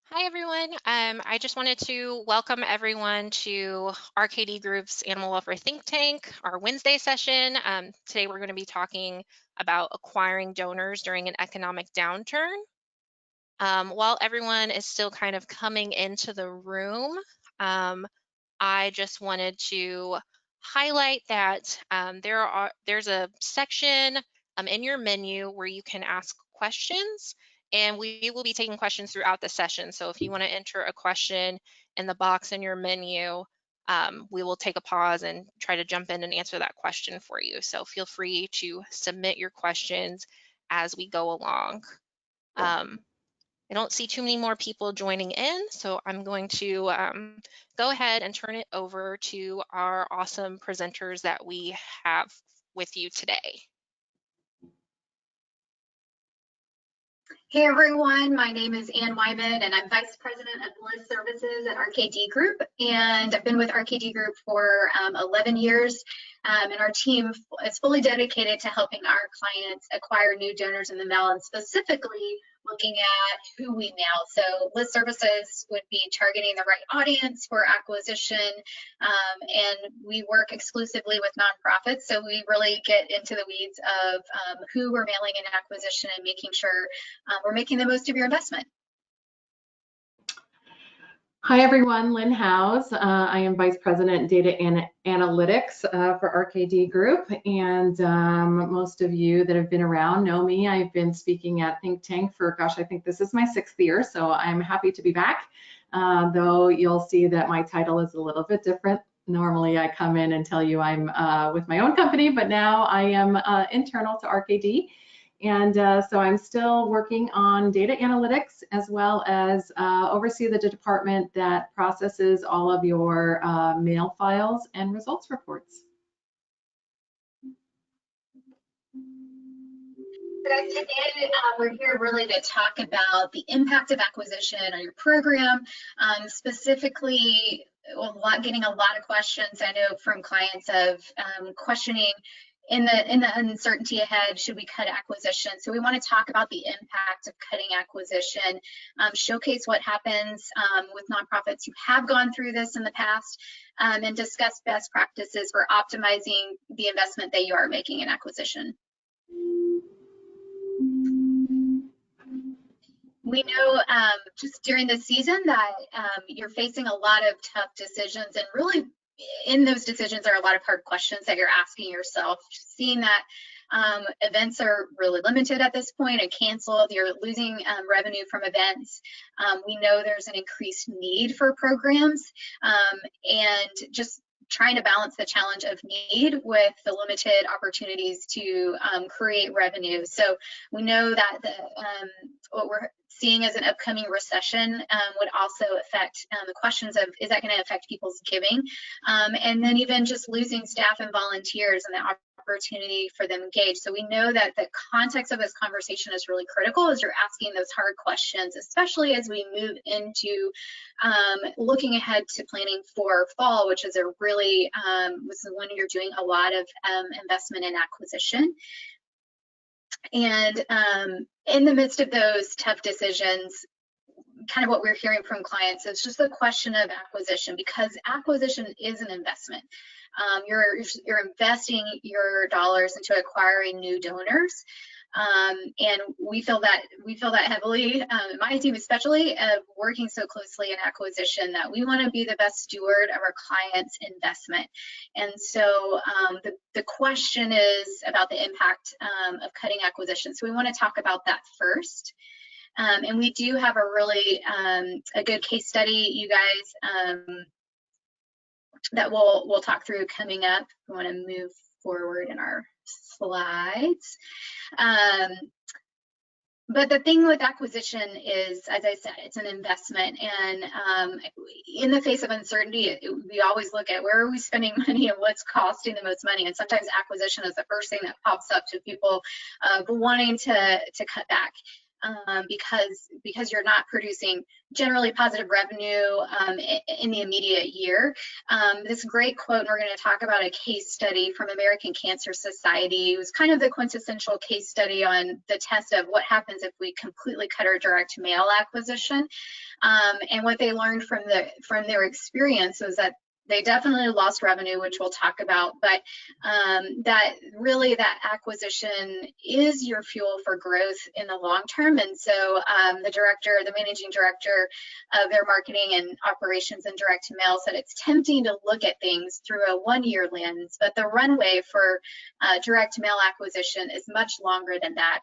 Hi, everyone. I just wanted to welcome everyone to RKD Group's Animal Welfare Think Tank, our Wednesday session. Today, we're going to be talking about acquiring donors during an economic downturn. While everyone is still kind of coming into the room, I just wanted to highlight that there's a section in your menu where you can ask questions, and we will be taking questions throughout the session. So if you want to enter a question in the box in your menu, we will take a pause and try to jump in and answer that question for you. So feel free to submit your questions as we go along. I don't see too many more people joining in, so I'm going to go ahead and turn it over to our awesome presenters that we have with you today. Hey everyone, my name is Ann Wyman and I'm Vice President of List Services at RKD Group, and I've been with RKD Group for 11 years, and our team is fully dedicated to helping our clients acquire new donors in the mail, and specifically looking at who we mail. So List Services would be targeting the right audience for acquisition, and we work exclusively with nonprofits, so we really get into the weeds of who we're mailing in acquisition and making sure we're making the most of your investment. Hi everyone, Lynn Howes. I am Vice President Data Analytics for RKD Group, and most of you that have been around know me. I've been speaking at Think Tank for, gosh, I think this is my 6th year, so I'm happy to be back, though you'll see that my title is a little bit different. Normally I come in and tell you I'm with my own company, but now I am internal to RKD. And so I'm still working on data analytics, as well as oversee the department that processes all of your mail files and results reports. Guys, today we're here really to talk about the impact of acquisition on your program, specifically getting a lot of questions I know from clients of questioning in the uncertainty ahead, should we cut acquisition? So we want to talk about the impact of cutting acquisition, showcase what happens with nonprofits who have gone through this in the past, and discuss best practices for optimizing the investment that you are making in acquisition. We know just during the season that you're facing a lot of tough decisions, and really in those decisions there are a lot of hard questions that you're asking yourself. Seeing that events are really limited at this point and canceled, you're losing revenue from events. We know there's an increased need for programs, and just trying to balance the challenge of need with the limited opportunities to create revenue. So we know that what we're seeing as an upcoming recession would also affect the questions of, is that going to affect people's giving? And then even just losing staff and volunteers and the opportunity for them engaged. So we know that the context of this conversation is really critical as you're asking those hard questions, especially as we move into looking ahead to planning for fall, which is a really when you're doing a lot of investment in acquisition. And in the midst of those tough decisions, kind of what we're hearing from clients is just the question of acquisition, because acquisition is an investment. You're investing your dollars into acquiring new donors, and we feel that heavily. My team, especially, working so closely in acquisition, that we want to be the best steward of our clients' investment. And so the question is about the impact of cutting acquisition. So we want to talk about that first. And we do have a really a good case study, you guys, that we'll talk through coming up. We want to move forward in our slides. But the thing with acquisition is, as I said, it's an investment, and in the face of uncertainty, we always look at where are we spending money and what's costing the most money. And sometimes acquisition is the first thing that pops up to people wanting to cut back. because you're not producing generally positive revenue in the immediate year. This great quote, and we're going to talk about a case study from American Cancer Society. It was kind of the quintessential case study on the test of what happens if we completely cut our direct mail acquisition. And what they learned from their experience was that they definitely lost revenue, which we'll talk about, but that acquisition is your fuel for growth in the long term. And so the managing director of their marketing and operations and direct mail said it's tempting to look at things through a one-year lens, but the runway for direct mail acquisition is much longer than that.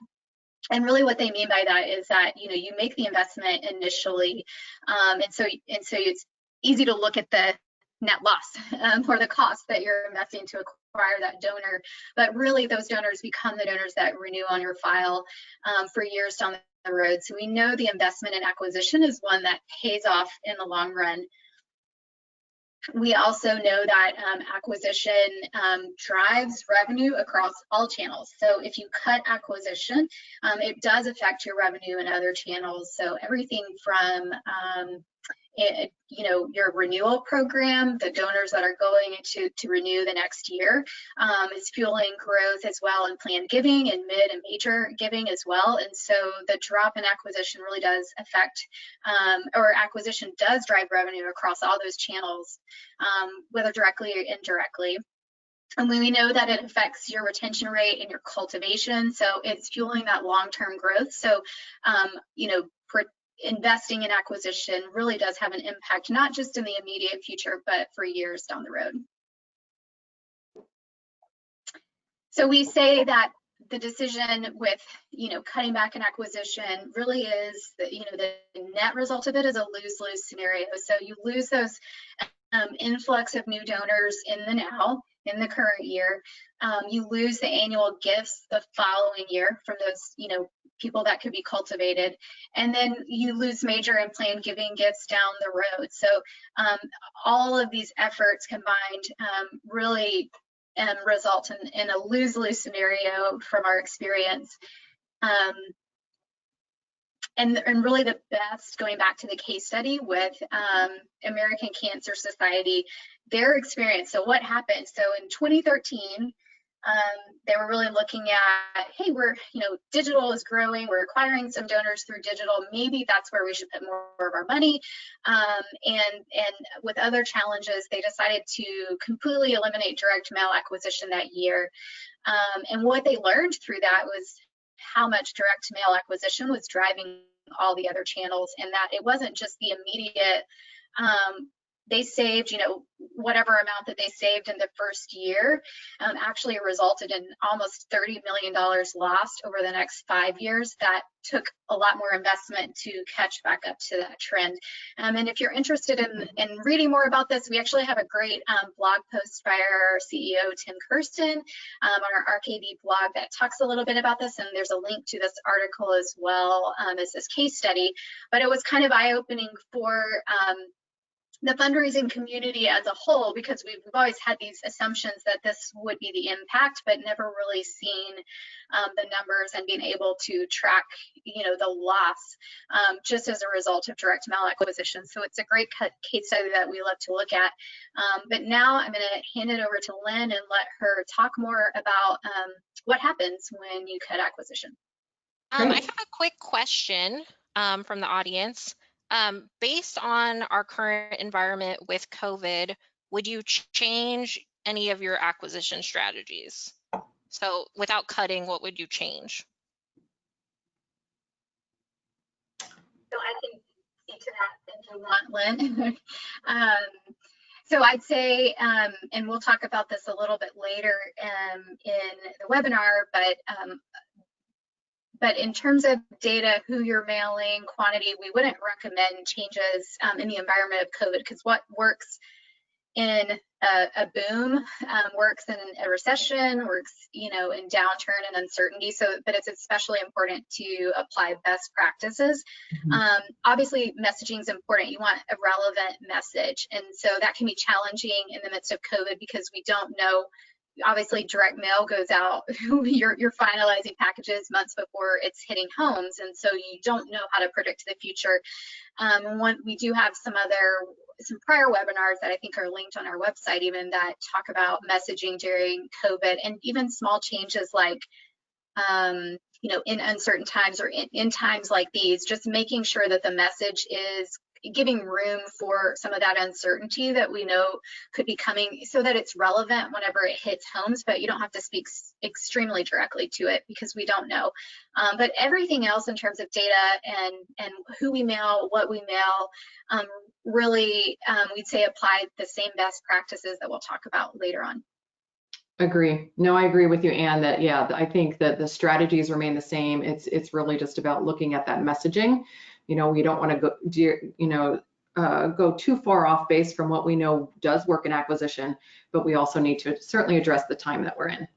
And really what they mean by that is that, you make the investment initially, and so it's easy to look at the net loss or the cost that you're investing to acquire that donor, but really those donors become the donors that renew on your file for years down the road. So we know the investment in acquisition is one that pays off in the long run. We also know that acquisition drives revenue across all channels. So if you cut acquisition, it does affect your revenue in other channels. So everything from your renewal program, the donors that are going to renew the next year, is fueling growth as well in planned giving and mid and major giving as well. And so the drop in acquisition really does affect, or acquisition does drive revenue across all those channels, whether directly or indirectly. And we know that it affects your retention rate and your cultivation. So it's fueling that long-term growth. So, investing in acquisition really does have an impact, not just in the immediate future, but for years down the road. So we say that the decision with, cutting back an acquisition really is, the net result of it is a lose-lose scenario. So you lose those influx of new donors in the now, in the current year. You lose the annual gifts the following year from those, people that could be cultivated, and then you lose major and planned giving gifts down the road. So all of these efforts combined really result in a lose-lose scenario from our experience. And really the best, going back to the case study with American Cancer Society, their experience. So what happened? So in 2013, they were really looking at, hey, digital is growing, we're acquiring some donors through digital, maybe that's where we should put more of our money. And with other challenges, they decided to completely eliminate direct mail acquisition that year. And what they learned through that was how much direct mail acquisition was driving all the other channels, and that it wasn't just the immediate, they saved, whatever amount that they saved in the first year actually resulted in almost $30 million lost over the next 5 years. That took a lot more investment to catch back up to that trend. And if you're interested in reading more about this, we actually have a great blog post by our CEO, Tim Kirsten, on our RKD blog that talks a little bit about this. And there's a link to this article as well as this case study. But it was kind of eye-opening for the fundraising community as a whole, because we've always had these assumptions that this would be the impact, but never really seen the numbers and being able to track, the loss just as a result of direct mail acquisition. So it's a great case study that we love to look at. But now I'm going to hand it over to Lynn and let her talk more about what happens when you cut acquisition. I have a quick question from the audience. Based on our current environment with COVID, would you change any of your acquisition strategies? So without cutting, what would you change? So I can speak to that if you want, Lynn. So I'd say, and we'll talk about this a little bit later in the webinar, but in terms of data, who you're mailing, quantity, we wouldn't recommend changes in the environment of COVID, because what works in a boom works in a recession, works, in downturn and uncertainty. So, but it's especially important to apply best practices. Obviously, messaging is important. You want a relevant message, and so that can be challenging in the midst of COVID because we don't know obviously direct mail goes out. You're finalizing packages months before it's hitting homes, and so you don't know how to predict the future. We do have some prior webinars that I think are linked on our website even, that talk about messaging during COVID, and even small changes like in uncertain times or in times like these, just making sure that the message is giving room for some of that uncertainty that we know could be coming, so that it's relevant whenever it hits homes, but you don't have to speak extremely directly to it because we don't know. But everything else in terms of data and who we mail, what we mail, really we'd say apply the same best practices that we'll talk about later on. Agree. No, I agree with you, Anne, that, yeah, I think that the strategies remain the same. It's really just about looking at that messaging. We don't want to go too far off base from what we know does work in acquisition, but we also need to certainly address the time that we're in.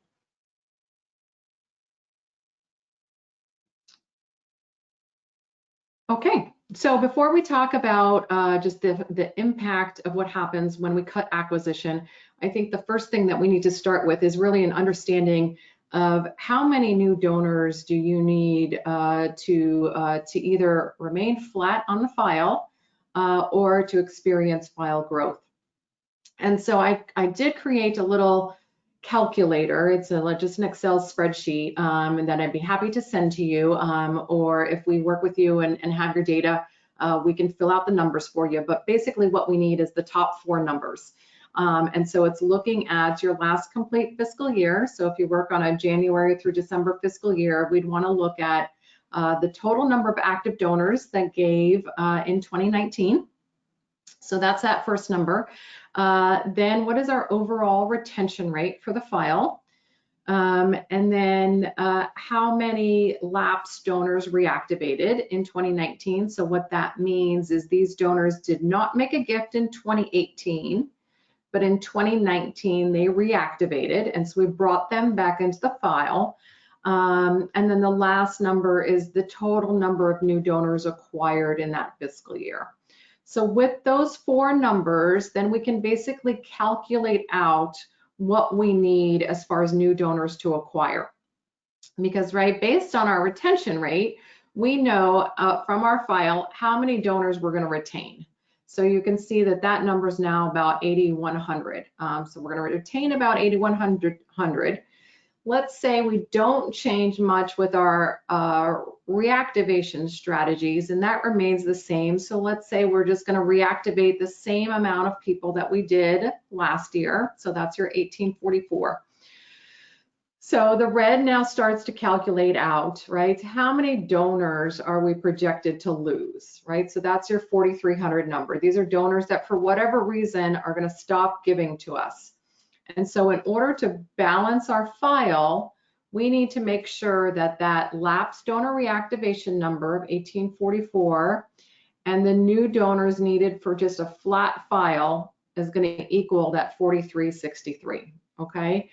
Okay, so before we talk about just the impact of what happens when we cut acquisition, I think the first thing that we need to start with is really an understanding of how many new donors do you need to either remain flat on the file or to experience file growth. And so I did create a little calculator. It's just an Excel spreadsheet, and that I'd be happy to send to you, or if we work with you and have your data, we can fill out the numbers for you. But basically what we need is the top 4 numbers. And so it's looking at your last complete fiscal year. So if you work on a January through December fiscal year, we'd want to look at the total number of active donors that gave in 2019. So that's that first number. Then what is our overall retention rate for the file? And then how many lapsed donors reactivated in 2019? So what that means is these donors did not make a gift in 2018, but in 2019 they reactivated, and so we brought them back into the file. And then the last number is the total number of new donors acquired in that fiscal year. So with those 4 numbers, then we can basically calculate out what we need as far as new donors to acquire. Because, right, based on our retention rate, we know from our file how many donors we're going to retain. So you can see that that number is now about 8,100. So we're going to retain about 8,100. Let's say we don't change much with our reactivation strategies, and that remains the same. So let's say we're just going to reactivate the same amount of people that we did last year. So that's your 1,844. So the red now starts to calculate out, right? How many donors are we projected to lose, right? So that's your 4,300 number. These are donors that for whatever reason are going to stop giving to us. And so in order to balance our file, we need to make sure that that lapsed donor reactivation number of 1,844 and the new donors needed for just a flat file is going to equal that 4,363, okay?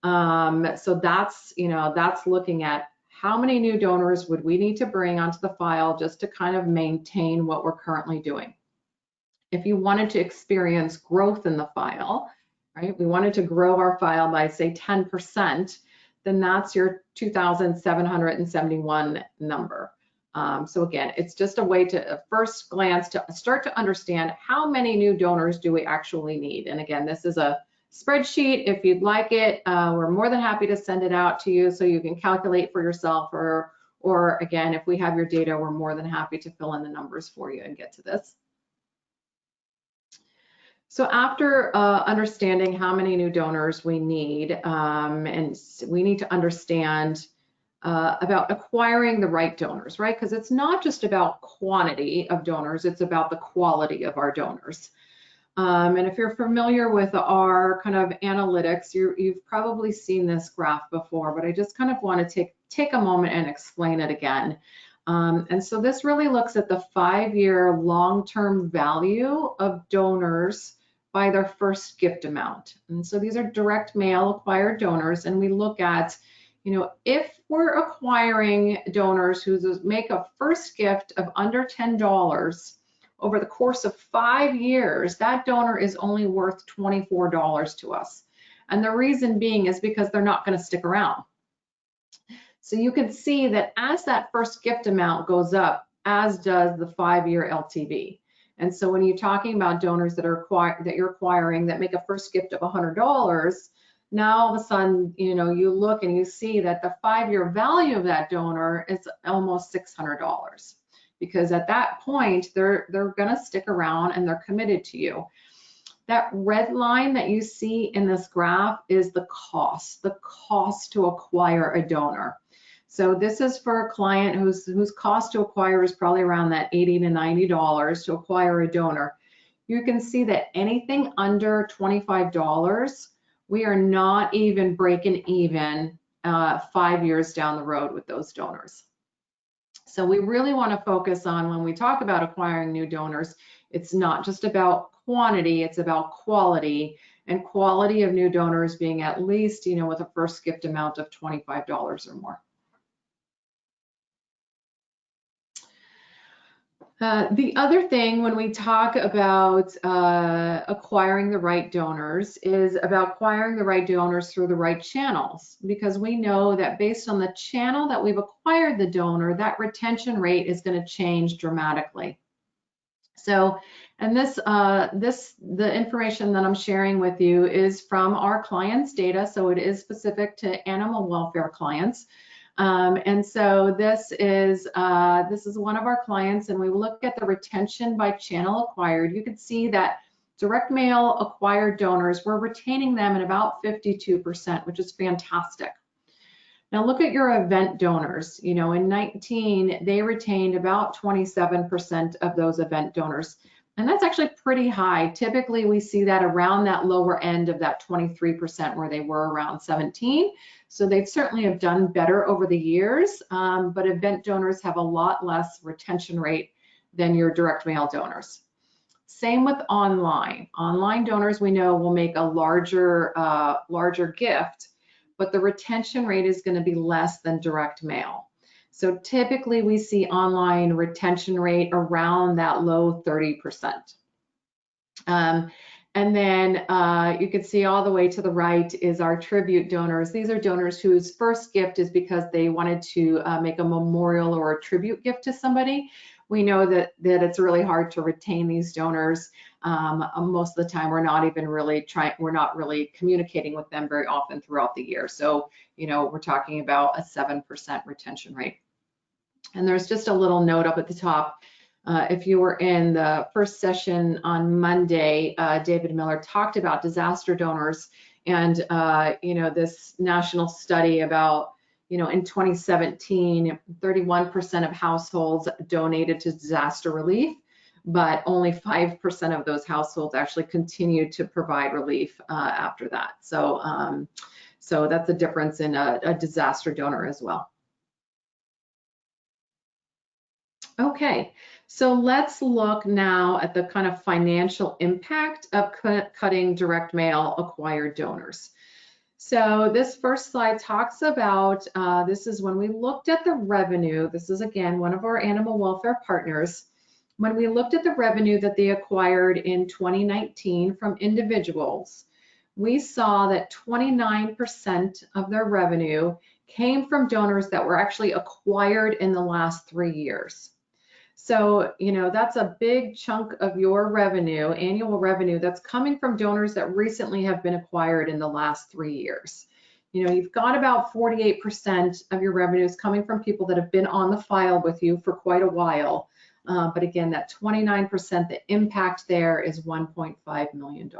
So that's, that's looking at how many new donors would we need to bring onto the file just to kind of maintain what we're currently doing. If you wanted to experience growth in the file, right? We wanted to grow our file by, say, 10%, then that's your 2,771 number. So again, it's just a way to, at first glance, to start to understand how many new donors do we actually need. And again, this is a spreadsheet. If you'd like it, we're more than happy to send it out to you so you can calculate for yourself, or again, if we have your data, we're more than happy to fill in the numbers for you and get to this. So after understanding how many new donors we need, and we need to understand about acquiring the right donors, right? Because it's not just about quantity of donors, it's about the quality of our donors. And if you're familiar with our kind of analytics, you've probably seen this graph before, but I just kind of want to take a moment and explain it again. And so this really looks at the 5-year long-term value of donors by their first gift amount. And so these are direct mail acquired donors, and we look at, if we're acquiring donors who make a first gift of under $10 over the course of 5 years, that donor is only worth $24 to us. And the reason being is because they're not going to stick around. So you can see that as that first gift amount goes up, as does the 5-year LTV. And so when you're talking about donors that you're acquiring that make a first gift of $100, now all of a sudden, you look and you see that the 5-year value of that donor is almost $600, because at that point they're going to stick around and they're committed to you. That red line that you see in this graph is the cost to acquire a donor. So this is for a client whose cost to acquire is probably around that $80 to $90 to acquire a donor. You can see that anything under $25, we are not even breaking even 5 years down the road with those donors. So we really want to focus on, when we talk about acquiring new donors, it's not just about quantity, it's about quality, and quality of new donors being at least, with a first gift amount of $25 or more. The other thing when we talk about acquiring the right donors is about acquiring the right donors through the right channels, because we know that based on the channel that we've acquired the donor, that retention rate is going to change dramatically. So, and the information that I'm sharing with you is from our clients' data, so it is specific to animal welfare clients. And so this is one of our clients, and we look at the retention by channel acquired. You can see that direct mail acquired donors, we're retaining them at about 52%, which is fantastic. Now look at your event donors. In 19, they retained about 27% of those event donors. And that's actually pretty high. Typically, we see that around that lower end of that 23% where they were around 17. So they certainly have done better over the years, but event donors have a lot less retention rate than your direct mail donors. Same with online. Online donors, we know, will make a larger gift, but the retention rate is going to be less than direct mail. So typically we see online retention rate around that low 30%. And then you can see all the way to the right is our tribute donors. These are donors whose first gift is because they wanted to make a memorial or a tribute gift to somebody. We know that it's really hard to retain these donors. Most of the time, we're not really communicating with them very often throughout the year. So, we're talking about a 7% retention rate. And there's just a little note up at the top. If you were in the first session on Monday, David Miller talked about disaster donors and, this national study about, in 2017, 31% of households donated to disaster relief, but only 5% of those households actually continued to provide relief after that. So, so that's a difference in a disaster donor as well. Okay, so let's look now at the kind of financial impact of cutting direct mail acquired donors. So this first slide talks about, this is when we looked at the revenue. This is, again, one of our animal welfare partners. When we looked at the revenue that they acquired in 2019 from individuals, we saw that 29% of their revenue came from donors that were actually acquired in the last 3 years. So, that's a big chunk of your revenue, annual revenue, that's coming from donors that recently have been acquired in the last 3 years. You've got about 48% of your revenues coming from people that have been on the file with you for quite a while. But again, that 29%, the impact there is $1.5 million.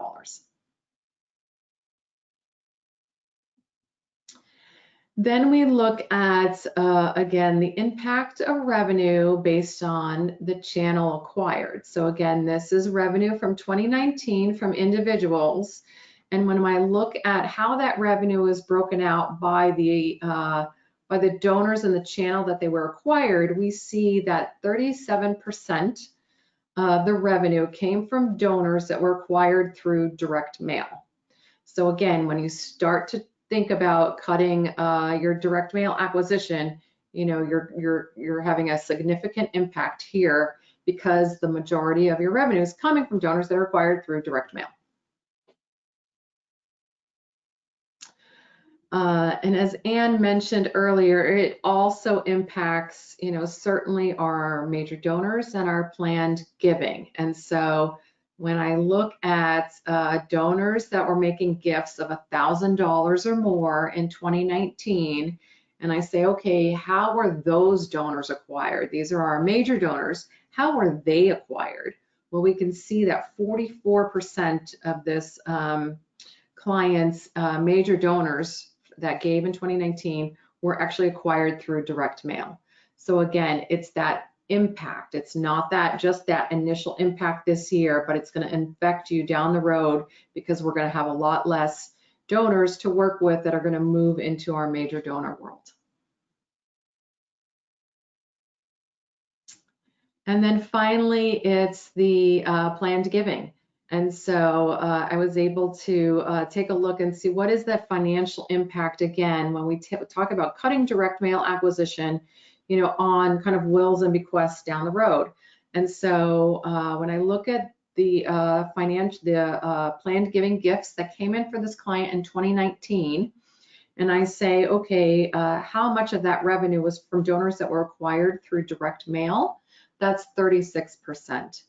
Then we look at, again, the impact of revenue based on the channel acquired. So again, this is revenue from 2019 from individuals. And when I look at how that revenue is broken out by the donors in the channel that they were acquired, we see that 37% of the revenue came from donors that were acquired through direct mail. So again, when you start to think about cutting your direct mail acquisition, you're having a significant impact here because the majority of your revenue is coming from donors that are acquired through direct mail. And as Anne mentioned earlier, it also impacts, certainly our major donors and our planned giving. And so when I look at donors that were making gifts of $1,000 or more in 2019, and I say, okay, how were those donors acquired? These are our major donors. How were they acquired? Well, we can see that 44% of this clients' major donors that gave in 2019 were actually acquired through direct mail. So again, it's that impact. It's not that just that initial impact this year, but it's going to affect you down the road because we're going to have a lot less donors to work with that are going to move into our major donor world. And then finally, it's the planned giving. And so I was able to take a look and see what is that financial impact again when we talk about cutting direct mail acquisition, on kind of wills and bequests down the road. And so when I look at the planned giving gifts that came in for this client in 2019, and I say, okay, how much of that revenue was from donors that were acquired through direct mail? That's 36%.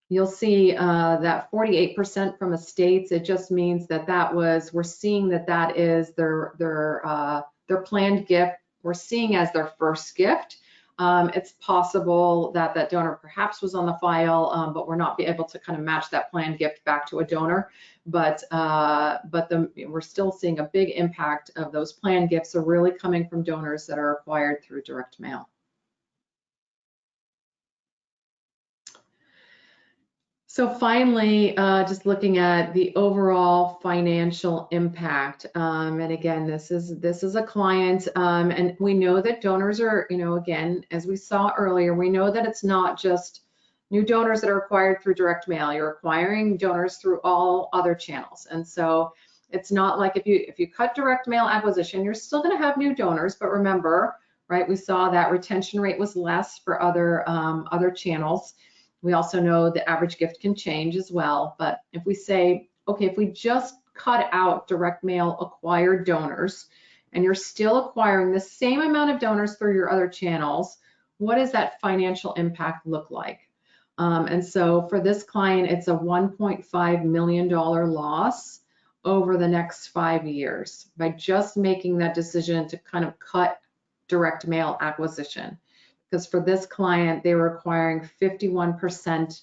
You'll see that 48% from estates. It just means that we're seeing that is their planned gift. We're seeing as their first gift. It's possible that that donor perhaps was on the file, but we're not able to kind of match that planned gift back to a donor. But we're still seeing a big impact of those planned gifts are really coming from donors that are acquired through direct mail. So finally, just looking at the overall financial impact, and again, this is a client, and we know that donors are, again, as we saw earlier, we know that it's not just new donors that are acquired through direct mail. You're acquiring donors through all other channels, and so it's not like if you cut direct mail acquisition, you're still going to have new donors, but remember, right? We saw that retention rate was less for other channels. We also know the average gift can change as well, but if we say, okay, if we just cut out direct mail acquired donors and you're still acquiring the same amount of donors through your other channels, what does that financial impact look like? And so for this client, it's a $1.5 million loss over the next 5 years by just making that decision to kind of cut direct mail acquisition. Because for this client, they were acquiring 51%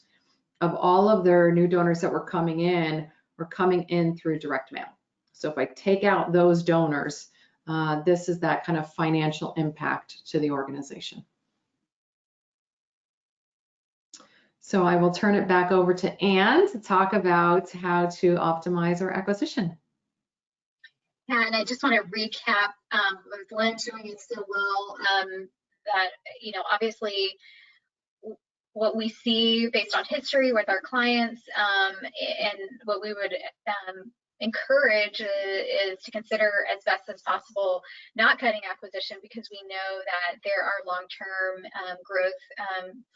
of all of their new donors that were coming in through direct mail. So if I take out those donors, this is that kind of financial impact to the organization. So I will turn it back over to Anne to talk about how to optimize our acquisition. Yeah, and I just want to recap with Lynn doing it so well. That, obviously what we see based on history with our clients and what we would encourage is to consider as best as possible not cutting acquisition, because we know that there are long-term growth,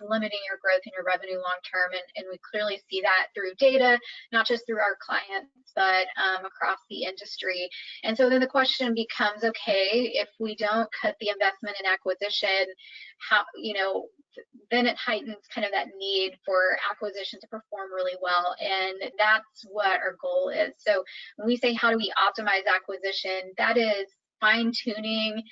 limiting your growth and your revenue long-term, and we clearly see that through data, not just through our clients, but across the industry. And so then the question becomes, okay, if we don't cut the investment in acquisition, how, then it heightens kind of that need for acquisition to perform really well, and that's what our goal is. So when we say how do we optimize acquisition, that is fine-tuning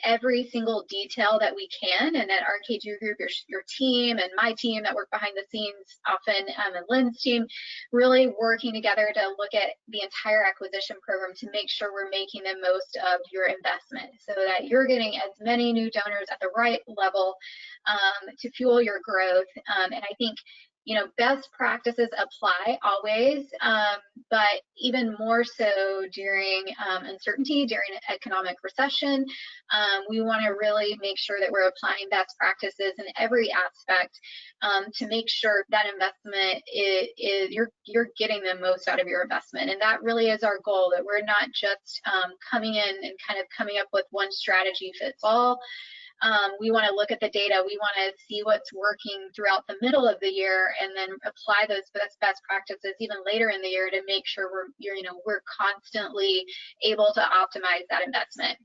every single detail that we can, and at RK2 Group, your team and my team that work behind the scenes often, and Lynn's team, really working together to look at the entire acquisition program to make sure we're making the most of your investment so that you're getting as many new donors at the right level to fuel your growth. And I think best practices apply always, but even more so during uncertainty, during an economic recession. We want to really make sure that we're applying best practices in every aspect to make sure that investment is you're getting the most out of your investment. And that really is our goal, that we're not just coming in and kind of coming up with one strategy fits all. We want to look at the data. We want to see what's working throughout the middle of the year, and then apply those best practices even later in the year to make sure we're constantly able to optimize that investment.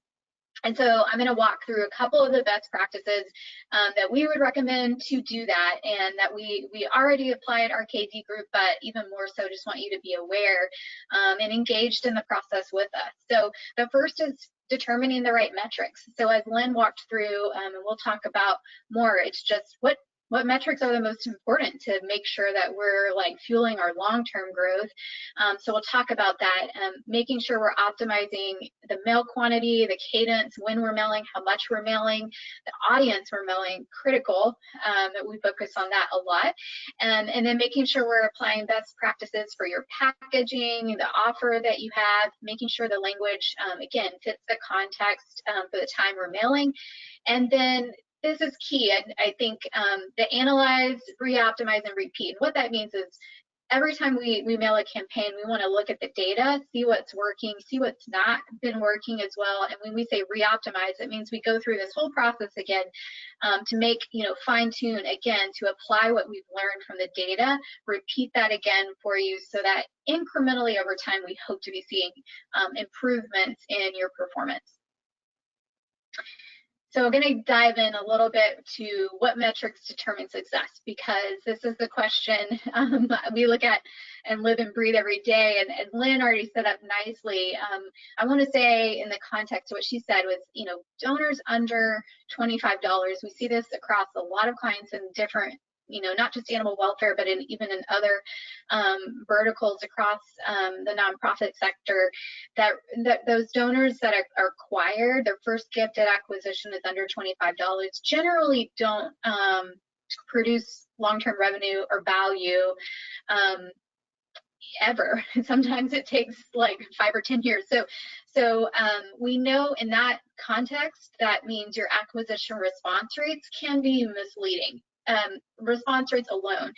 And so I'm going to walk through a couple of the best practices that we would recommend to do that, and that we already apply at our KD group, but even more so just want you to be aware and engaged in the process with us. So the first is determining the right metrics. So as Lynn walked through, and we'll talk about more, it's just what metrics are the most important to make sure that we're fueling our long-term growth. So we'll talk about that, making sure we're optimizing the mail quantity, the cadence, when we're mailing, how much we're mailing, the audience we're mailing, critical, that we focus on that a lot. And then making sure we're applying best practices for your packaging, the offer that you have, making sure the language, again, fits the context for the time we're mailing. And then this is key, I think, the analyze, re-optimize, and repeat. What that means is every time we mail a campaign, we want to look at the data, see what's working, see what's not been working as well. And when we say re-optimize, it means we go through this whole process again to make, fine-tune again, to apply what we've learned from the data, repeat that again for you, so that incrementally over time, we hope to be seeing improvements in your performance. So we're going to dive in a little bit to what metrics determine success, because this is the question we look at and live and breathe every day. And Lynn already set up nicely. I want to say in the context, what she said was, donors under $25. We see this across a lot of clients in different, not just animal welfare, but even in other verticals across the nonprofit sector, that those donors that are acquired, their first gift at acquisition is under $25, generally don't produce long-term revenue or value ever. Sometimes it takes 5 or 10 years. So we know in that context, that means your acquisition response rates can be misleading. Response rates alone.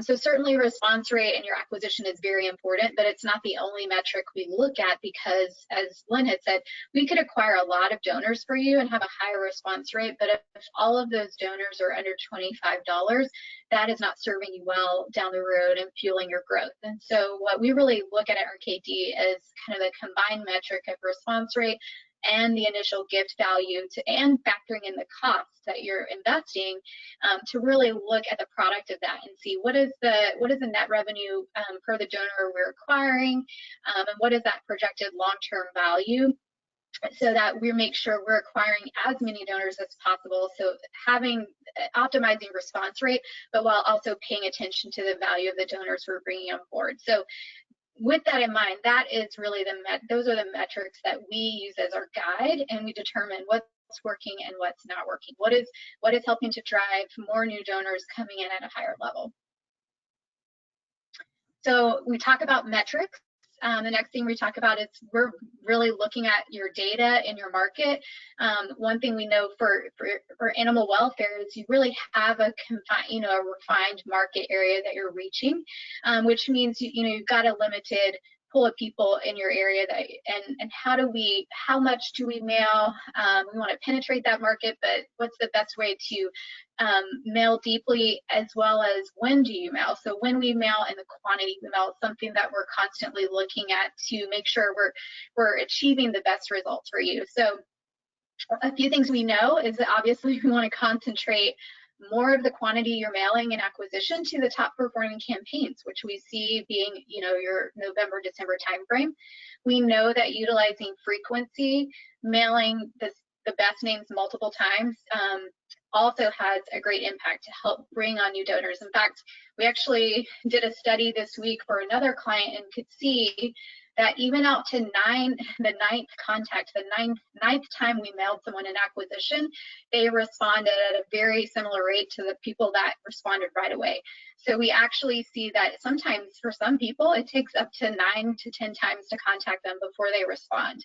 So certainly response rate and your acquisition is very important, but it's not the only metric we look at, because as Lynn had said, we could acquire a lot of donors for you and have a higher response rate, but if all of those donors are under $25, that is not serving you well down the road and fueling your growth. And so what we really look at RKD is kind of a combined metric of response rate and the initial gift value, and factoring in the costs that you're investing, to really look at the product of that and see what is the net revenue per the donor we're acquiring, and what is that projected long-term value, so that we make sure we're acquiring as many donors as possible. So optimizing response rate, but while also paying attention to the value of the donors we're bringing on board. So with that in mind, that is really those are the metrics that we use as our guide, and we determine what's working and what's not working. What is helping to drive more new donors coming in at a higher level. So we talk about metrics. The next thing we talk about is we're really looking at your data in your market. One thing we know for animal welfare is you really have a refined market area that you're reaching, which means you've got a limited pool of people in your area and how much do we mail? We want to penetrate that market, but what's the best way to mail deeply, as well as when do you mail? So when we mail and the quantity we mail is something that we're constantly looking at to make sure we're achieving the best results for you. So a few things we know is that obviously we want to concentrate more of the quantity you're mailing in acquisition to the top performing campaigns, which we see being, your November, December timeframe. We know that utilizing frequency, mailing the best names multiple times, also has a great impact to help bring on new donors. In fact, we actually did a study this week for another client and could see that even out to the ninth contact, the ninth time we mailed someone in acquisition, they responded at a very similar rate to the people that responded right away. So we actually see that sometimes for some people, it takes up to 9 to 10 times to contact them before they respond.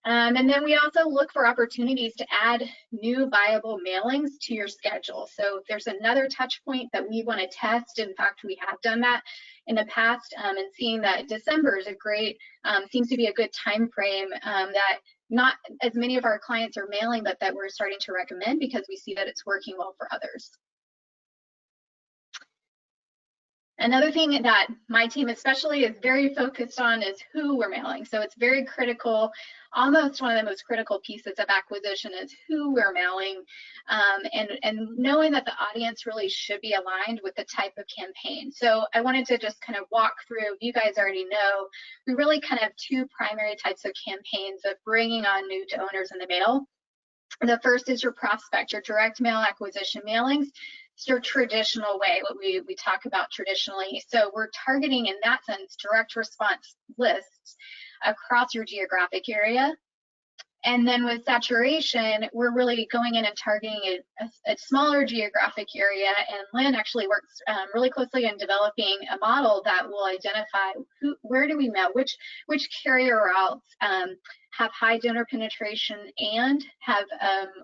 And then we also look for opportunities to add new viable mailings to your schedule. So if there's another touch point that we want to test, in fact, we have done that in the past, and seeing that December is seems to be a good time frame that not as many of our clients are mailing, but that we're starting to recommend because we see that it's working well for others. Another thing that my team especially is very focused on is who we're mailing. So it's very critical. Almost one of the most critical pieces of acquisition is who we're mailing, and knowing that the audience really should be aligned with the type of campaign. So I wanted to just kind of walk through, you guys already know, we really kind of have two primary types of campaigns of bringing on new donors in the mail. The first is your prospect, your direct mail acquisition mailings. It's your traditional way, what we talk about traditionally. So we're targeting, in that sense, direct response lists across your geographic area. And then with saturation, we're really going in and targeting a smaller geographic area. And Lynn actually works really closely in developing a model that will identify where do we mail, which carrier routes have high donor penetration and have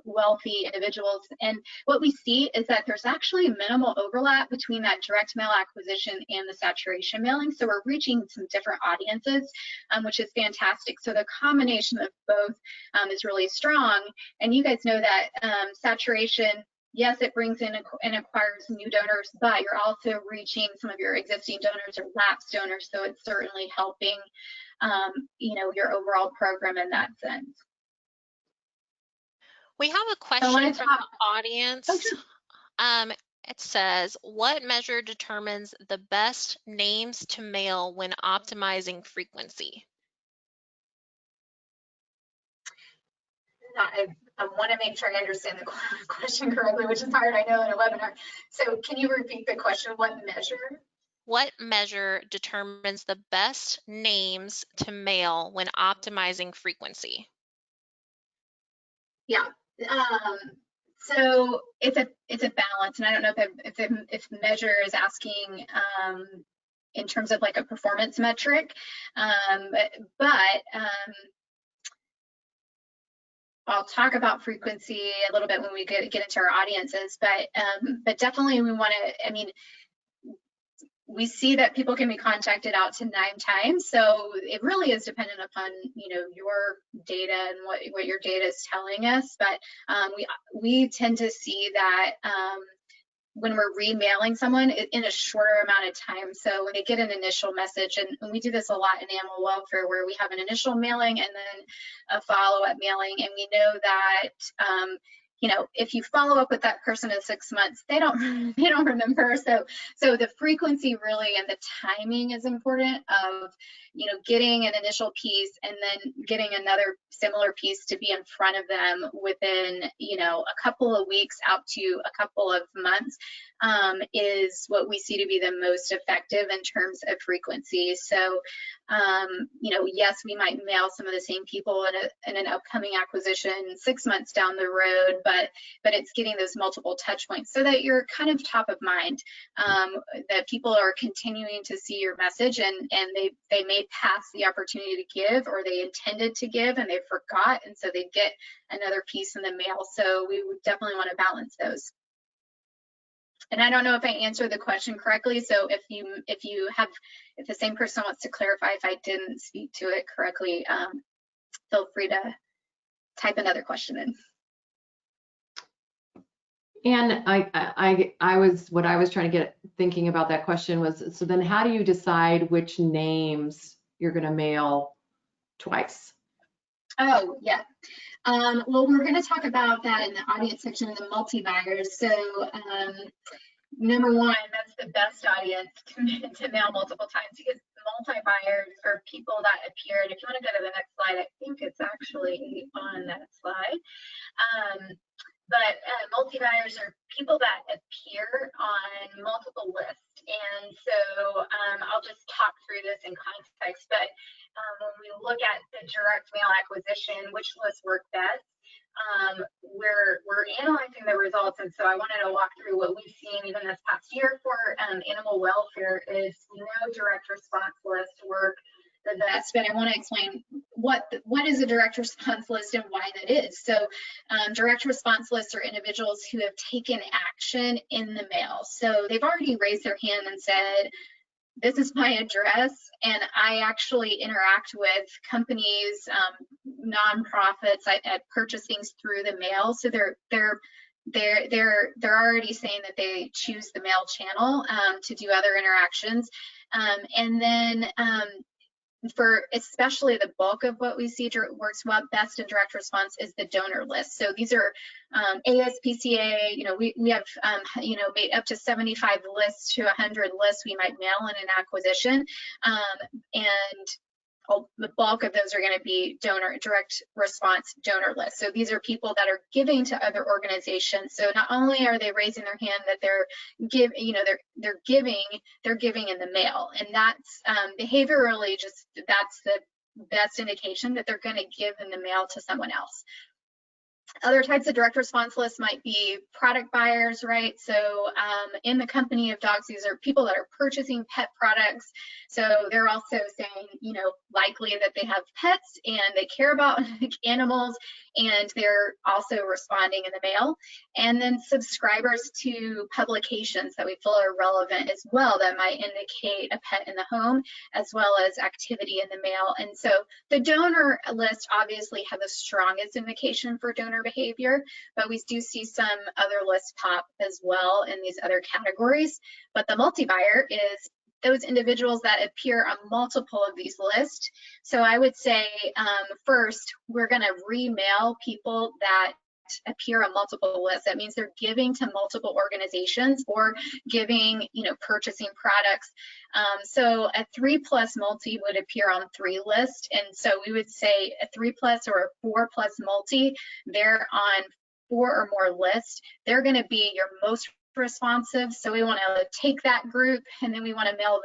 wealthy individuals. And what we see is that there's actually minimal overlap between that direct mail acquisition and the saturation mailing. So we're reaching some different audiences, which is fantastic. So the combination of both is really strong. And you guys know that saturation, yes, it brings in and acquires new donors, but you're also reaching some of your existing donors or lapsed donors. So it's certainly helping your overall program in that sense. We have a question from the audience. Oh, sure. It says, what measure determines the best names to mail when optimizing frequency? I want to make sure I understand the question correctly, which is hard, I know, in a webinar. So can you repeat the question? What measure? What measure determines the best names to mail when optimizing frequency? Yeah, so it's a balance, and I don't know if measure is asking in terms of like a performance metric, but I'll talk about frequency a little bit when we get into our audiences, but definitely we want to, I mean, we see that people can be contacted out to 9 times, so it really is dependent upon your data and what your data is telling us. But we tend to see that when we're remailing someone in a shorter amount of time. So when they get an initial message, and we do this a lot in animal welfare, where we have an initial mailing and then a follow-up mailing, and we know that if you follow up with that person in 6 months, they don't remember. So the frequency really and the timing is important of getting an initial piece and then getting another similar piece to be in front of them within a couple of weeks out to a couple of months is what we see to be the most effective in terms of frequency. So yes, we might mail some of the same people in an upcoming acquisition 6 months down the road, but it's getting those multiple touch points so that you're kind of top of mind, that people are continuing to see your message, and they may pass the opportunity to give, or they intended to give and they forgot, and so they get another piece in the mail. So we would definitely want to balance those. And I don't know if I answered the question correctly. So if the same person wants to clarify if I didn't speak to it correctly, feel free to type another question in. And what I was trying to get thinking about that question was, so then how do you decide which names you're going to mail twice? Oh, yeah. Well, we're going to talk about that in the audience section of the multi-buyers. So number one, that's the best audience to mail multiple times, because multi-buyers are people that appeared. If you want to go to the next slide, I think it's actually on that slide. But multi-buyers are people that appear on multiple lists. And so I'll just talk through this in context. But when we look at the direct mail acquisition, which lists work best, we're analyzing the results. And so I wanted to walk through what we've seen even this past year for animal welfare. Is we know direct response lists work the best, but I want to explain what is a direct response list and why that is. So direct response lists are individuals who have taken action in the mail. So they've already raised their hand and said, this is my address, and I actually interact with companies, nonprofits. I purchase things through the mail, so they're already saying that they choose the mail channel to do other interactions, and then for especially the bulk of what we see works well best in direct response is the donor list. So these are ASPCA, we have, made up to 75 lists to 100 lists we might mail in an acquisition. And the bulk of those are going to be direct response donor lists. So these are people that are giving to other organizations. So not only are they raising their hand that they're giving in the mail, and that's behaviorally that's the best indication that they're going to give in the mail to someone else. Other types of direct response lists might be product buyers, right? So in the company of dogs, these are people that are purchasing pet products. So they're also saying, likely that they have pets and they care about animals, and they're also responding in the mail. And then subscribers to publications that we feel are relevant as well, that might indicate a pet in the home, as well as activity in the mail. And so the donor list obviously have the strongest indication for donor behavior, but we do see some other lists pop as well in these other categories. But the multi-buyer is those individuals that appear on multiple of these lists. So I would say first, we're going to remail people that appear on multiple lists. That means they're giving to multiple organizations or giving, purchasing products. So a 3+ multi would appear on 3 lists. And so we would say a 3+ or a 4+ multi, they're on 4 or more lists. They're going to be your most responsive. So we want to take that group, and then we want to mail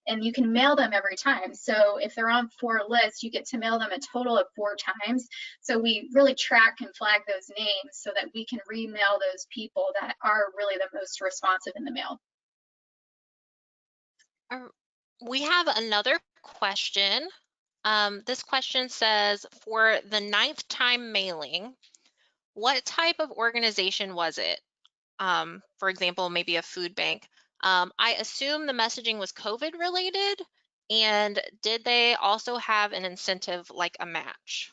and you can mail them every time. So if they're on 4 lists, you get to mail them a total of 4 times. So we really track and flag those names so that we can remail those people that are really the most responsive in the mail. We have another question. This question says, for the 9th time mailing, what type of organization was it? For example, maybe a food bank. I assume the messaging was COVID related, and did they also have an incentive like a match?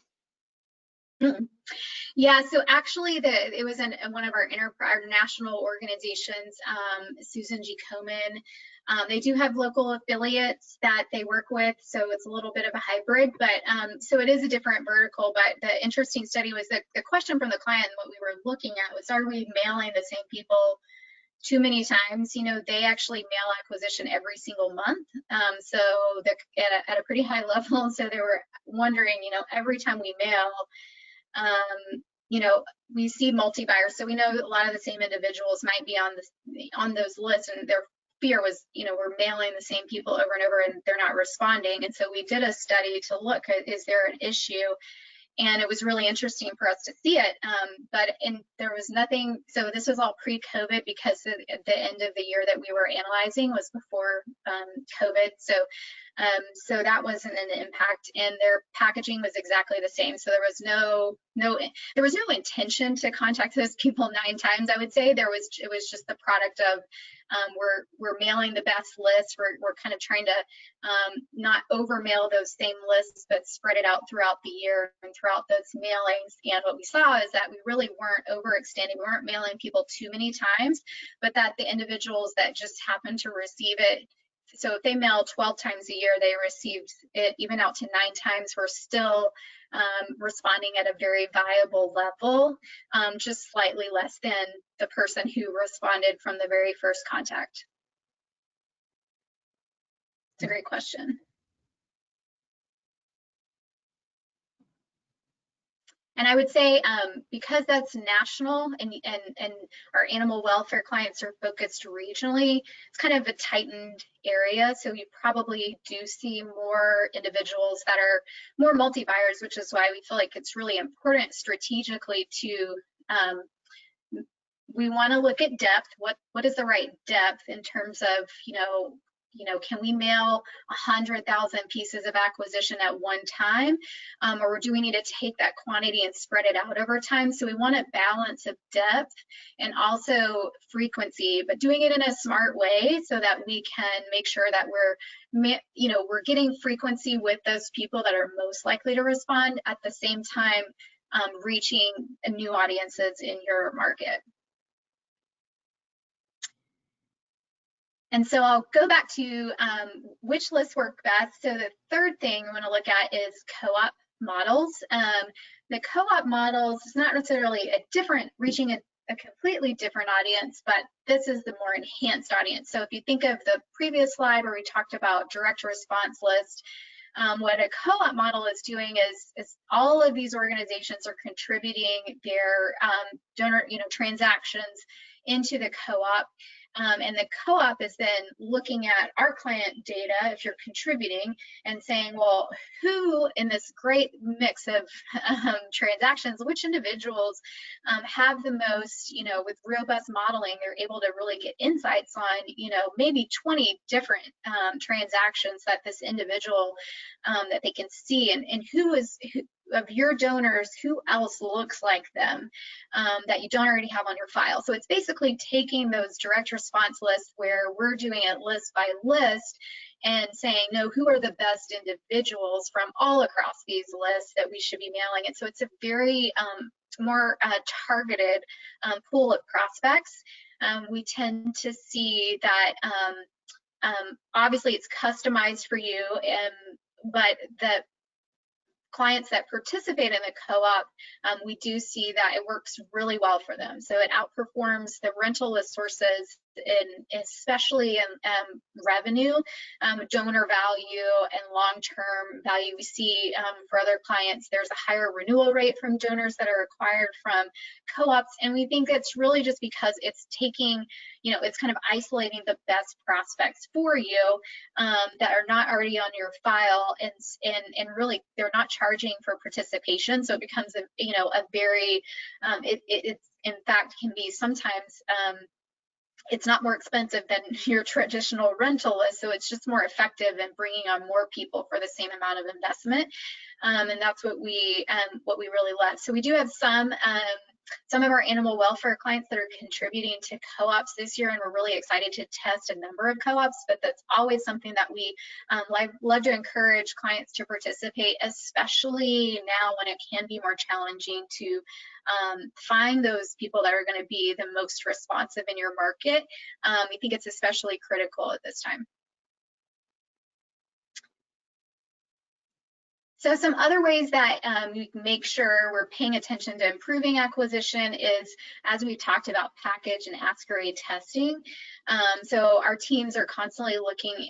Yeah, so actually it was in one of our national organizations, Susan G. Komen. They do have local affiliates that they work with, so it's a little bit of a hybrid, but so it is a different vertical. But the interesting study was that the question from the client, what we were looking at was, are we mailing the same people too many times? They actually mail acquisition every single month, so they're at a pretty high level. So they were wondering, every time we mail, we see multi-buyers, so we know a lot of the same individuals might be on those lists, and their fear was, we're mailing the same people over and over and they're not responding. And so we did a study to look at, is there an issue? And it was really interesting for us to see it, and there was nothing. So this was all pre-COVID, because the end of the year that we were analyzing was before COVID. So that wasn't an impact, and their packaging was exactly the same. So there was no intention to contact those people 9 times. I would say it was just the product of we're mailing the best list. We're kind of trying to not over mail those same lists, but spread it out throughout the year and throughout those mailings. And what we saw is that we really weren't overextending. We weren't mailing people too many times, but that the individuals that just happened to receive it, so if they mail 12 times a year, they received it even out to 9 times, we're still responding at a very viable level, just slightly less than the person who responded from the very first contact. It's a great question. And I would say, because that's national and our animal welfare clients are focused regionally, it's kind of a tightened area. So you probably do see more individuals that are more multi-buyers, which is why we feel like it's really important strategically to, we want to look at depth. What is the right depth in terms of, can we mail 100,000 pieces of acquisition at one time? Or do we need to take that quantity and spread it out over time? So we want a balance of depth and also frequency, but doing it in a smart way so that we can make sure that we're getting frequency with those people that are most likely to respond, at the same time reaching new audiences in your market. And so I'll go back to which lists work best. So the third thing I want to look at is co-op models. The co-op models is not necessarily reaching a completely different audience, but this is the more enhanced audience. So if you think of the previous slide where we talked about direct response list, what a co-op model is doing is all of these organizations are contributing their donor transactions into the co-op. And the co-op is then looking at our client data, if you're contributing, and saying, well, who in this great mix of transactions, which individuals have the most, with robust modeling, they're able to really get insights on, maybe 20 different transactions that this individual, that they can see, and who of your donors, who else looks like them that you don't already have on your file. So it's basically taking those direct response lists where we're doing it list by list and saying, no, who are the best individuals from all across these lists that we should be mailing it. So it's a very more targeted pool of prospects. We tend to see that obviously it's customized for you, but the clients that participate in the co-op, we do see that it works really well for them. So it outperforms the rental list sources, especially in revenue, donor value, and long-term value. We see for other clients, there's a higher renewal rate from donors that are acquired from co-ops, and we think it's really just because it's taking, it's kind of isolating the best prospects for you that are not already on your file, and really they're not charging for participation, so it becomes a very it's in fact can be sometimes it's not more expensive than your traditional rental list, so it's just more effective in bringing on more people for the same amount of investment, and that's what we really love. So we do have some of our animal welfare clients that are contributing to co-ops this year, and we're really excited to test a number of co-ops, but that's always something that we love to encourage clients to participate, especially now when it can be more challenging to find those people that are going to be the most responsive in your market. We think it's especially critical at this time. So some other ways that we can make sure we're paying attention to improving acquisition is, as we talked about, package and Askary testing. So our teams are constantly looking,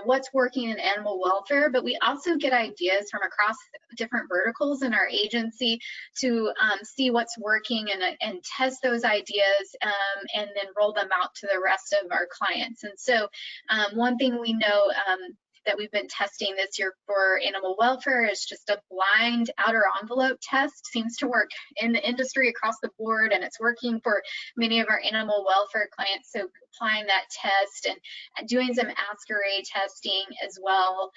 what's working in animal welfare, but we also get ideas from across different verticals in our agency to see what's working and test those ideas and then roll them out to the rest of our clients. And so one thing we know that we've been testing this year for animal welfare is just a blind outer envelope test. Seems to work in the industry across the board, and it's working for many of our animal welfare clients. So applying that test and doing some Askary testing as well.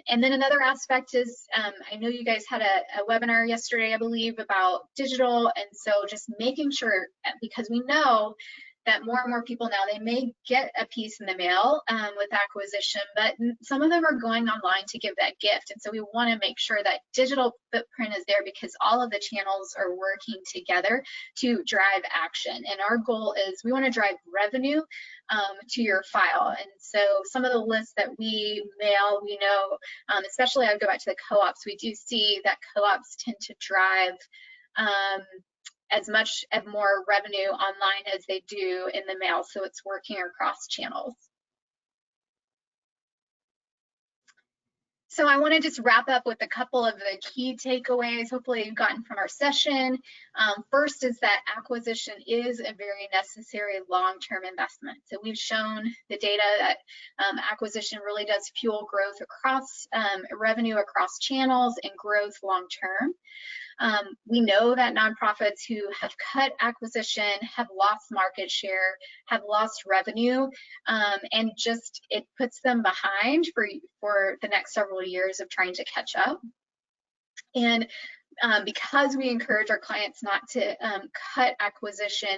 And then another aspect is, I know you guys had a webinar yesterday, I believe, about digital, and so just making sure, because we know that more and more people now, they may get a piece in the mail with acquisition, but some of them are going online to give that gift. And so we want to make sure that digital footprint is there, because all of the channels are working together to drive action. And our goal is we want to drive revenue to your file. And so some of the lists that we mail, we know, especially I would go back to the co-ops, we do see that co-ops tend to drive as much of more revenue online as they do in the mail, so it's working across channels. So I want to just wrap up with a couple of the key takeaways hopefully you've gotten from our session. First is that acquisition is a very necessary long-term investment. So we've shown the data that acquisition really does fuel growth across revenue across channels and growth long-term. We know that nonprofits who have cut acquisition have lost market share, have lost revenue, and just it puts them behind for the next several years of trying to catch up. And because we encourage our clients not to cut acquisition,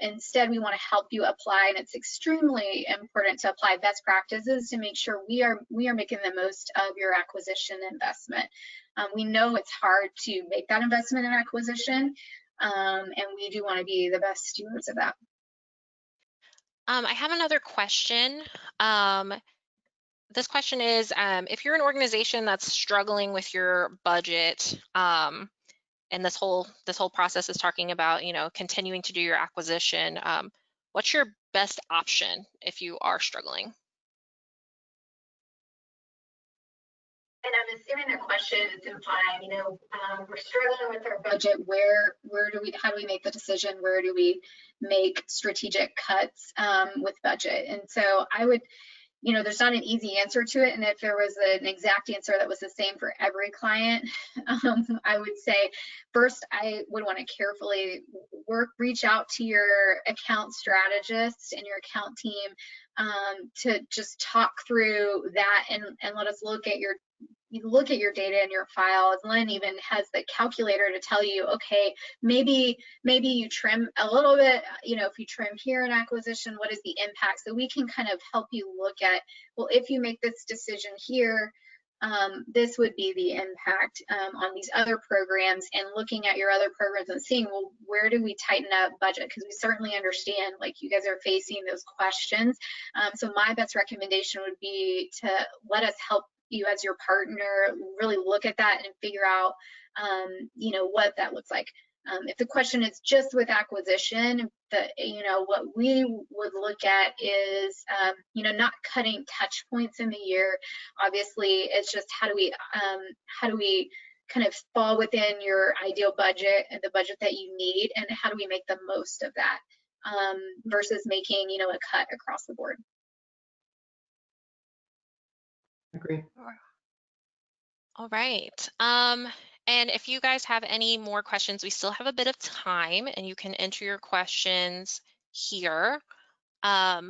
instead we want to help you apply, and it's extremely important to apply best practices to make sure we are making the most of your acquisition investment. We know it's hard to make that investment in acquisition, and we do want to be the best stewards of that. I have another question. This question is, if you're an organization that's struggling with your budget, and this whole process is talking about, continuing to do your acquisition, what's your best option if you are struggling? And I'm assuming the question is implying, we're struggling with our budget. How do we make the decision? Where do we make strategic cuts with budget? And so I would, there's not an easy answer to it. And if there was an exact answer that was the same for every client, I would say, first, I would want to carefully reach out to your account strategist and your account team to just talk through that and let us look at your data in your files. Lynn even has the calculator to tell you, okay, maybe you trim a little bit, if you trim here in acquisition, what is the impact? So we can kind of help you look at, well, if you make this decision here, this would be the impact on these other programs, and looking at your other programs and seeing, well, where do we tighten up budget? Because we certainly understand, like, you guys are facing those questions. So my best recommendation would be to let us help you as your partner really look at that and figure out what that looks like. If the question is just with acquisition, what we would look at is not cutting touch points in the year. Obviously, it's just how do we kind of fall within your ideal budget and the budget that you need, and how do we make the most of that versus making a cut across the board. Agree. All right. And if you guys have any more questions, we still have a bit of time, and you can enter your questions here. As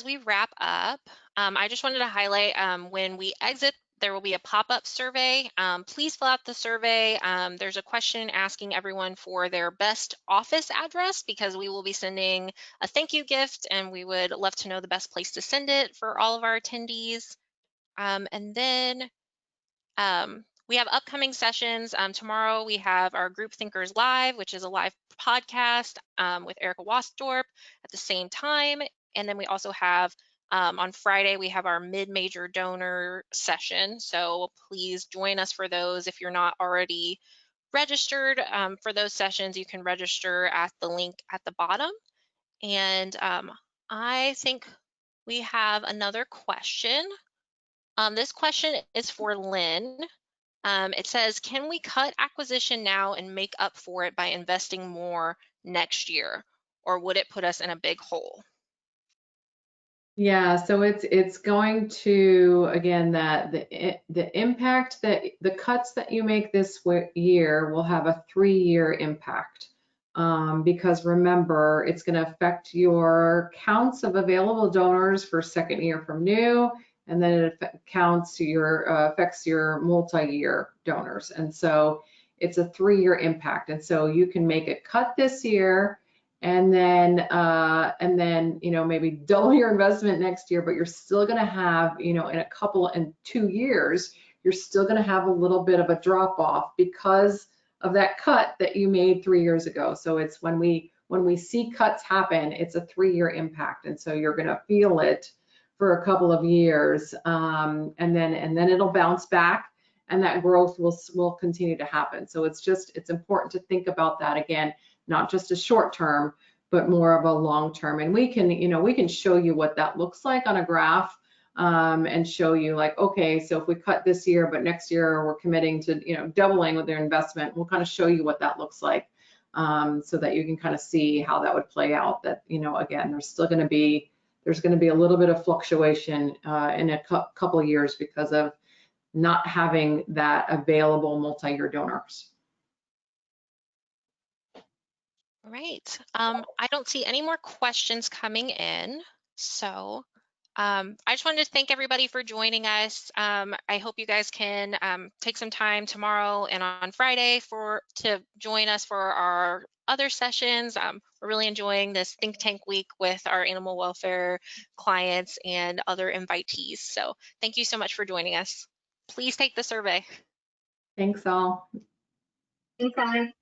we wrap up, I just wanted to highlight when we exit, there will be a pop-up survey. Please fill out the survey. There's a question asking everyone for their best office address, because we will be sending a thank you gift, and we would love to know the best place to send it for all of our attendees. And then we have upcoming sessions. Tomorrow we have our Group Thinkers Live, which is a live podcast with Erica Wasdorp at the same time. And then we also have on Friday, we have our mid-major donor session. So please join us for those. If you're not already registered for those sessions, you can register at the link at the bottom. And I think we have another question. This question is for Lynn. It says, can we cut acquisition now and make up for it by investing more next year, or would it put us in a big hole? Yeah, so it's going to, again, that the impact that the cuts that you make this year will have a 3-year impact. Because remember, it's going to affect your counts of available donors for second year from new, and then it affects your multi-year donors. And so it's a 3-year impact. And so you can make a cut this year, and then maybe double your investment next year, but you're still going to have, in 2 years, you're still going to have a little bit of a drop off because of that cut that you made 3 years ago. So it's when we see cuts happen, it's a 3-year impact, and so you're going to feel it for a couple of years, and then it'll bounce back, and that growth will continue to happen. So it's important to think about that again, not just a short term, but more of a long term. And we can show you what that looks like on a graph, and show you, like, okay, so if we cut this year, but next year we're committing to doubling with their investment, we'll kind of show you what that looks like, so that you can kind of see how that would play out. That again, there's going to be a little bit of fluctuation in a couple of years because of not having that available multi-year donors. All right. I don't see any more questions coming in. So I just wanted to thank everybody for joining us. I hope you guys can take some time tomorrow and on Friday to join us for our other sessions. We're really enjoying this think tank week with our animal welfare clients and other invitees. So thank you so much for joining us. Please take the survey. Thanks all. Thanks, Allie.